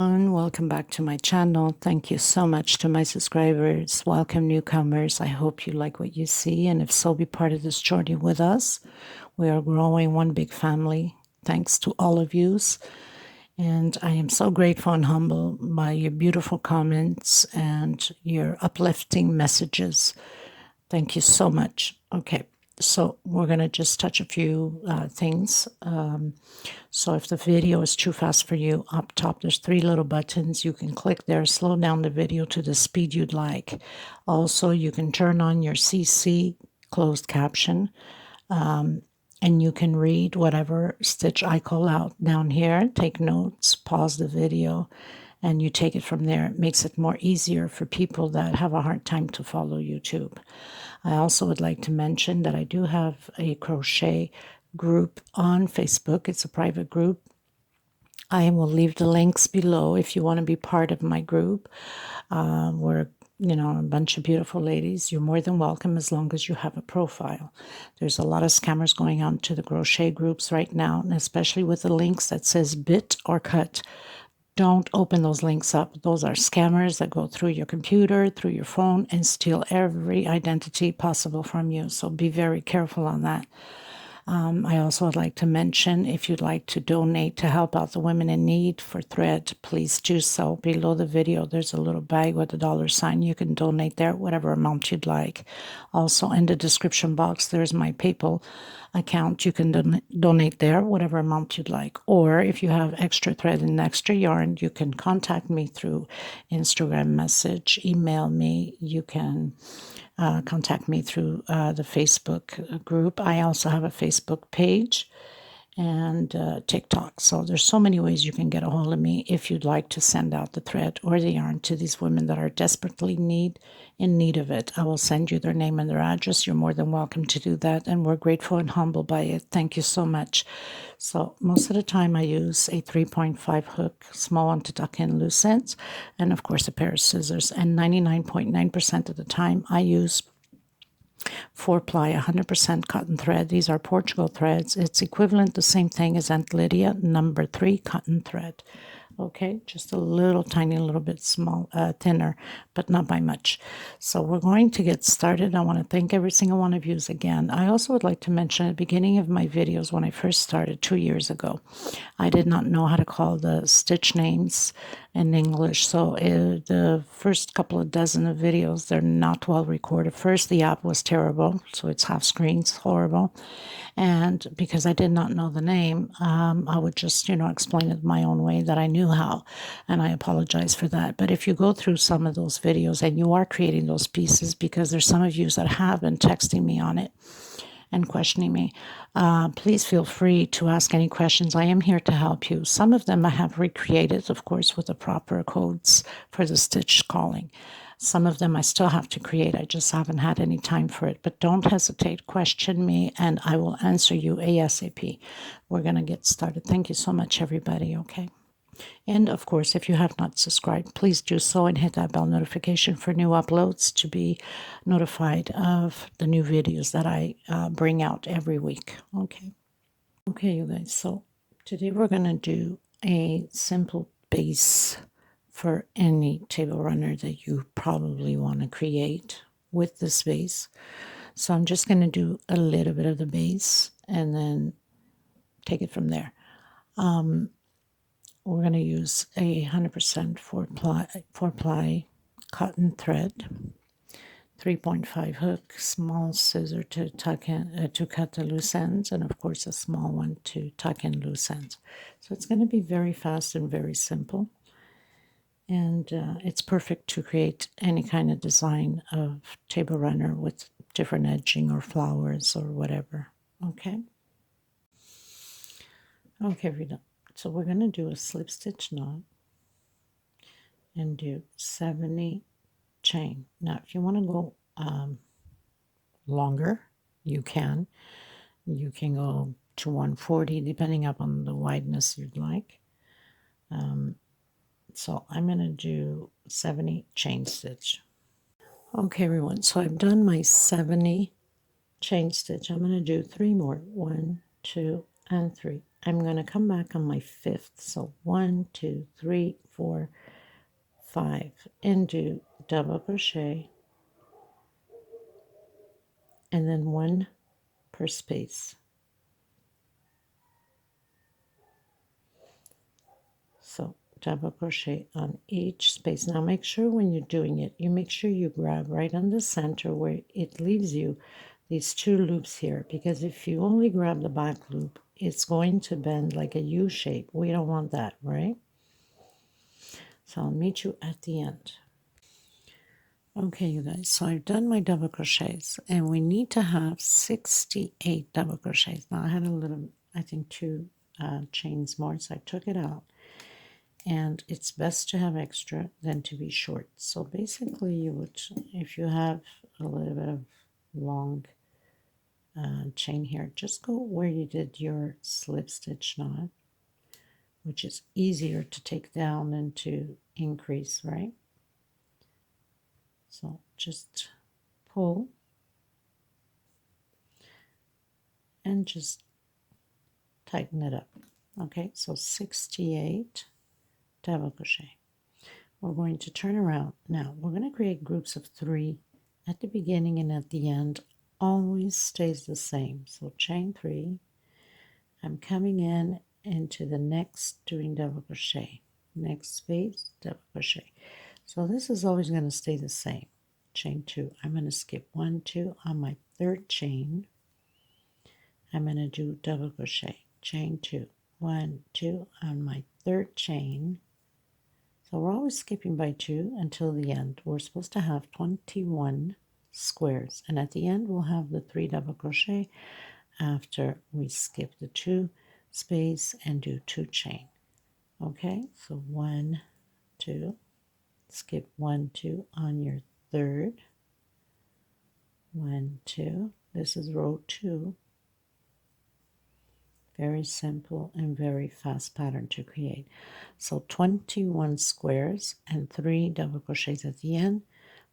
Welcome back to my channel. Thank you so much to my subscribers. Welcome newcomers. I hope you like what you see, and if so, be part of this journey with us. We are growing one big family. Thanks to all of yous. And I am so grateful and humbled by your beautiful comments and your uplifting messages. Thank you so much. Okay, so we're going to just touch a few things. So if the video is too fast for you, up top there's 3 little buttons. You can click there, slow down the video to the speed you'd like. Also, you can turn on your CC closed caption. And you can read whatever stitch I call out down here, take notes, pause the video, and you take it from there. It makes it more easier for people that have a hard time to follow YouTube. I also would like to mention that I do have a crochet group on Facebook. It's a private group. I will leave the links below if you want to be part of my group. We're a bunch of beautiful ladies. You're more than welcome as long as you have a profile. There's a lot of scammers going on to the crochet groups right now, and especially with the links that says bit or cut. Don't open those links up. Those are scammers that go through your computer, through your phone, and steal every identity possible from you. So be very careful on that. I also would like to mention, if you'd like to donate to help out the women in need for thread, please do so. Below the video, there's a little bag with a $sign. You can donate there, whatever amount you'd like. Also, in the description box, there's my PayPal account. You can donate there, whatever amount you'd like. Or if you have extra thread and extra yarn, you can contact me through Instagram message, email me. You can contact me through the Facebook group. I also have a Facebook page and TikTok. So there's so many ways you can get a hold of me if you'd like to send out the thread or the yarn to these women that are desperately in need of it. I will send you their name and their address. You're more than welcome to do that, and we're grateful and humbled by it. Thank you so much. So most of the time I use a 3.5 hook, small one to tuck in loose ends, and of course a pair of scissors. And 99.9% of the time I use 4-ply 100% cotton thread. These are Portugal threads. It's equivalent, the same thing as Aunt Lydia, number 3 cotton thread. Okay, just a little tiny little bit thinner, but not by much. So we're going to get started. I want to thank every single one of you again. I also would like to mention at the beginning of my videos, when I first started 2 years ago, I did not know how to call the stitch names in English. So the first couple of dozen of videos, they're not well recorded. First, the app was terrible, so it's half screens, horrible. And because I did not know the name, I would just, explain it my own way that I knew how. And I apologize for that. But if you go through some of those videos and you are creating those pieces, because there's some of you that have been texting me on it and questioning me, please feel free to ask any questions. I am here to help you. Some of them I have recreated, of course, with the proper codes for the stitch calling. Some of them I still have to create. I just haven't had any time for it. But don't hesitate. Question me, and I will answer you ASAP. We're going to get started. Thank you so much, everybody, okay? And, of course, if you have not subscribed, please do so and hit that bell notification for new uploads to be notified of the new videos that I bring out every week, okay? Okay, you guys, so today we're going to do a simple base for any table runner that you probably want to create with this base. So I'm just going to do a little bit of the base and then take it from there. We're going to use a 100% 4-ply cotton thread, 3.5 hook, small scissor to tuck in to cut the loose ends, and of course a small one to tuck in loose ends. So it's going to be very fast and very simple. And it's perfect to create any kind of design of table runner with different edging or flowers or whatever. Okay? Okay, we're done. So we're going to do a slip stitch knot and do 70 chain. Now, if you want to go longer, you can. You can go to 140, depending upon the wideness you'd like. So I'm going to do 70 chain stitch. Okay, everyone, so I've done my 70 chain stitch. I'm going to do 3 more. 1, 2, and 3. I'm going to come back on my fifth. So 1, 2, 3, 4, 5, and do double crochet, and then 1 per space. So double crochet on each space. Now make sure when you're doing it, you make sure you grab right on the center where it leaves you these 2 loops here, because if you only grab the back loop, it's going to bend like a U shape. We don't want that, right? So I'll meet you at the end. Okay, you guys, so I've done my double crochets, and we need to have 68 double crochets. Now I had a little, I think 2 chains more, so I took it out. And it's best to have extra than to be short. So basically you would, if you have a little bit of long chain here, just go where you did your slip stitch knot, which is easier to take down than to increase, right? So just pull and just tighten it up. Okay, so 68 double crochet. We're going to turn around. Now we're going to create groups of 3 at the beginning and at the end. Always stays the same. So chain 3, I'm coming in into the next, doing double crochet, next space, double crochet. So this is always going to stay the same. Chain 2, I'm going to skip 1, 2 on my 3rd chain. I'm going to do double crochet, chain 2, 1, 2 on my 3rd chain. So we're always skipping by 2 until the end. We're supposed to have 21 squares, and at the end we'll have the 3 double crochet after we skip the 2 space and do 2 chain. Okay, so 1, 2, skip 1, 2 on your 3rd, 1, 2, this is row 2. Very simple and very fast pattern to create. So 21 squares and 3 double crochets at the end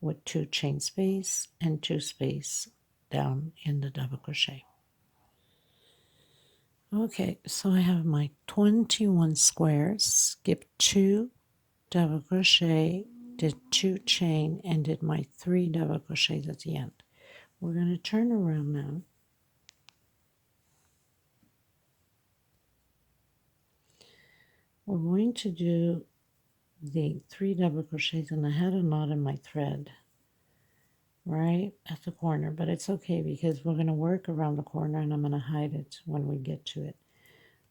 with 2 chain space and 2 space down in the double crochet. Okay, so I have my 21 squares, skipped 2 double crochet, did 2 chain, and did my 3 double crochets at the end. We're going to turn around now. We're going to do the 3 double crochets, and I had a knot in my thread right at the corner, but it's okay because we're going to work around the corner and I'm going to hide it when we get to it.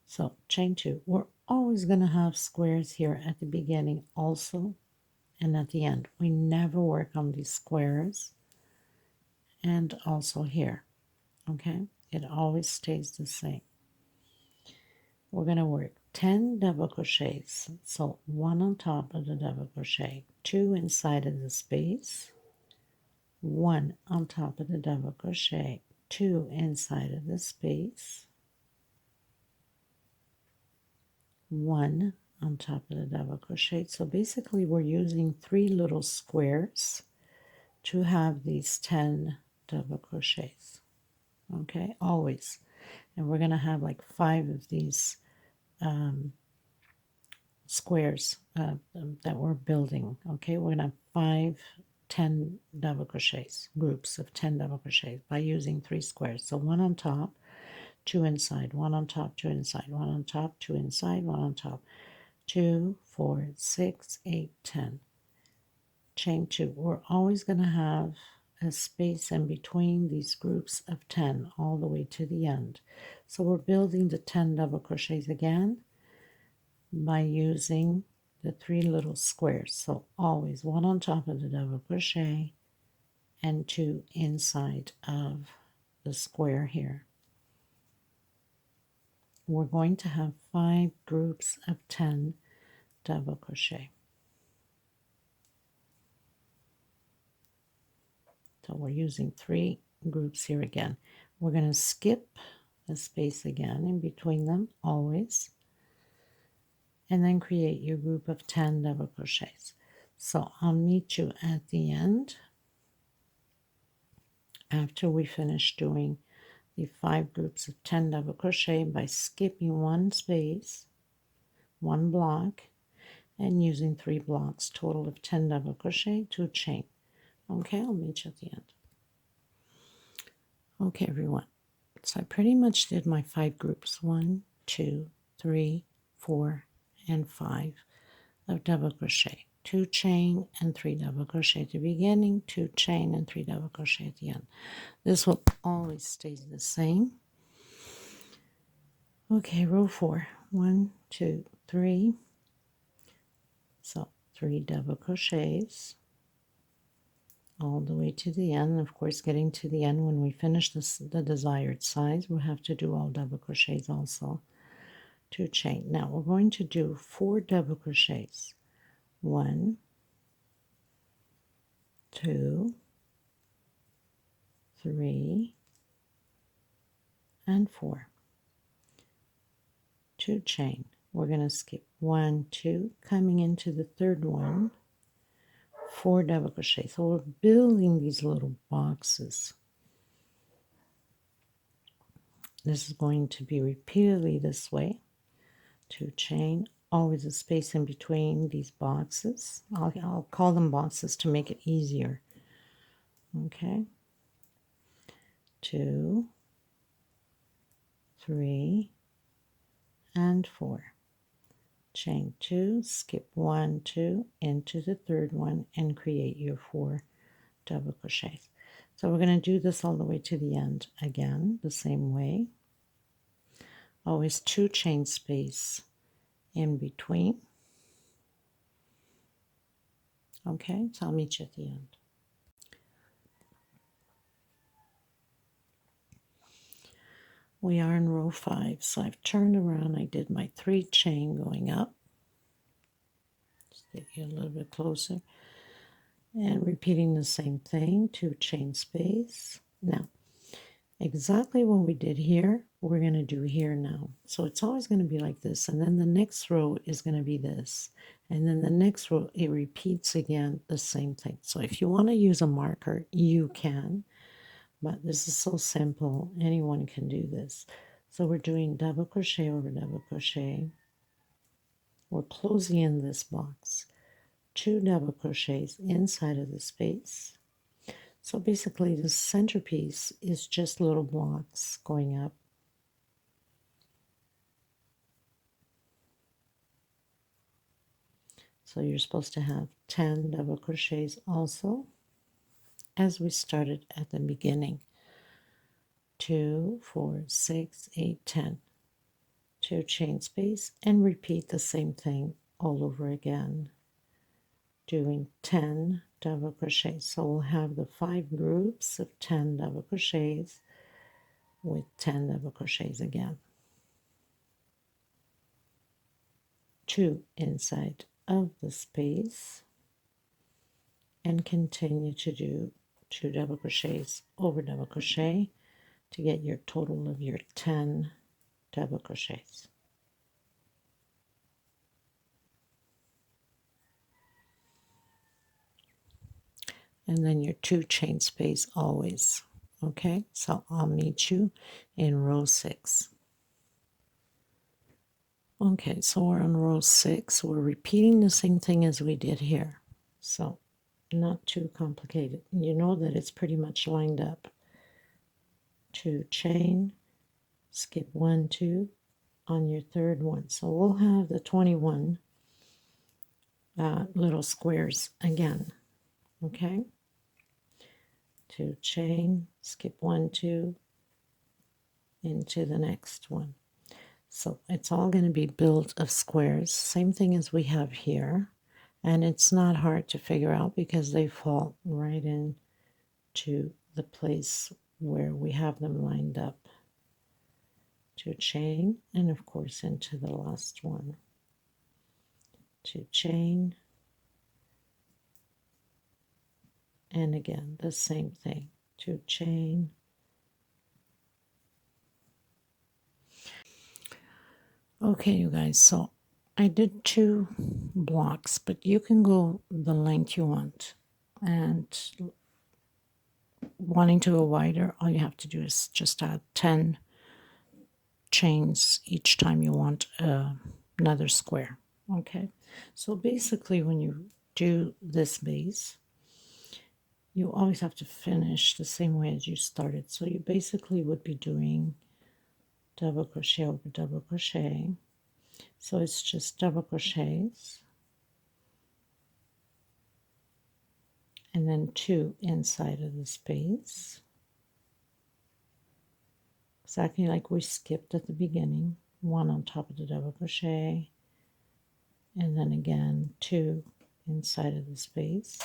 So chain 2, we're always going to have squares here at the beginning also and at the end. We never work on these squares, and also here. Okay, it always stays the same. We're going to work 10 double crochets, so 1 on top of the double crochet, 2 inside of the space, 1 on top of the double crochet, 2 inside of the space, 1 on top of the double crochet. So basically we're using 3 little squares to have these 10 double crochets. Okay, always. And we're going to have like 5 of these squares that we're building. Okay, we're going to have 5 10 double crochets, groups of 10 double crochets by using 3 squares. So 1 on top, 2 inside, 1 on top, 2 inside, 1 on top, 2 inside, 1 on top, 2, 4, 6, 8, 10. Chain 2. We're always going to have a space in between these groups of 10 all the way to the end. So we're building the 10 double crochets again by using the 3 little squares. So always 1 on top of the double crochet and 2 inside of the square here. We're going to have 5 groups of 10 double crochet. So we're using 3 groups here again. We're going to skip a space again in between them, always, and then create your group of 10 double crochets. So I'll meet you at the end after we finish doing the 5 groups of 10 double crochet by skipping 1 space, 1 block, and using 3 blocks, total of 10 double crochet, 2 chain. Okay, I'll meet you at the end. Okay, everyone, so I pretty much did my 5 groups, 1, 2, 3, 4, and 5 of double crochet, 2 chain and 3 double crochet at the beginning, 2 chain and 3 double crochet at the end. This will always stay the same. Okay, row 4, 1, 2, 3. So 3 double crochets all the way to the end. Of course, getting to the end, when we finish this, the desired size, we'll have to do all double crochets also. 2 chain. Now we're going to do 4 double crochets. 1, 2, 3, and 4. 2 chain. We're going to skip 1, 2, coming into the third one, 4 double crochet. So we're building these little boxes. This is going to be repeatedly this way. 2 chain, always a space in between these boxes. I'll call them boxes to make it easier. Okay. 2, 3, and 4. Chain 2, skip 1, 2 into the third one and create your 4 double crochets. So we're going to do this all the way to the end again, the same way. Always 2 chain space in between. Okay, so I'll meet you at the end. We are in row 5, so I've turned around. I did my 3 chain going up. Just get you a little bit closer. And repeating the same thing, 2 chain space. Now, exactly what we did here, we're going to do here now. So it's always going to be like this, and then the next row is going to be this. And then the next row, it repeats again the same thing. So if you want to use a marker, you can. But this is so simple, anyone can do this. So we're doing double crochet over double crochet. We're closing in this box. 2 double crochets inside of the space. So basically the centerpiece is just little blocks going up. So you're supposed to have 10 double crochets also, as we started at the beginning. 2, 4, 6, 8, 10. 2 chain space, and repeat the same thing all over again, doing 10 double crochets. So we'll have the 5 groups of 10 double crochets with 10 double crochets again. 2 inside of the space, and continue to do 2 double crochets over double crochet to get your total of your 10 double crochets. And then your 2 chain space always. Okay, so I'll meet you in row 6. Okay, so we're on row 6. We're repeating the same thing as we did here. So not too complicated. You know that it's pretty much lined up. 2 chain, skip 1, 2 on your third one. So we'll have the 21 little squares again. Okay, 2 chain, skip 1, 2 into the next one. So it's all going to be built of squares, same thing as we have here, and it's not hard to figure out because they fall right into the place where we have them lined up. 2 chain, and of course into the last one. 2 chain, and again the same thing. 2 chain, okay, you guys, so I did 2 blocks, but you can go the length you want. And wanting to go wider, all you have to do is just add 10 chains each time you want another square. Okay, so basically when you do this base, you always have to finish the same way as you started. So you basically would be doing double crochet over double crochet. So it's just double crochets and then 2 inside of the space, exactly like we skipped at the beginning. 1 on top of the double crochet, and then again 2 inside of the space.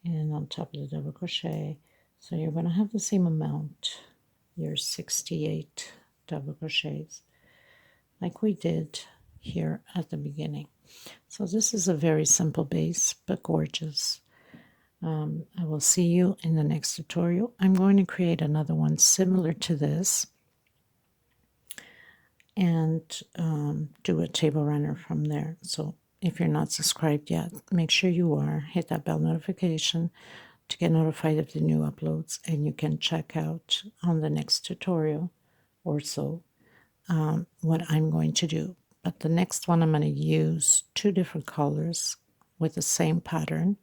And on top of the double crochet. So you're going to have the same amount, your 68 double crochets, like we did here at the beginning. So this is a very simple base, but gorgeous. I will see you in the next tutorial. I'm going to create another one similar to this and do a table runner from there. So if you're not subscribed yet, make sure you are. Hit that bell notification to get notified of the new uploads, and you can check out on the next tutorial or so what I'm going to do. But the next one I'm going to use 2 different colors with the same pattern.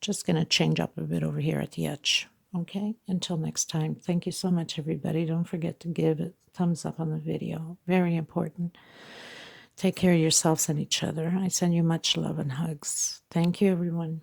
Just going to change up a bit over here at the edge. Okay, until next time, thank you so much, everybody. Don't forget to give a thumbs up on the video. Very important. Take care of yourselves and each other. I send you much love and hugs. Thank you, everyone.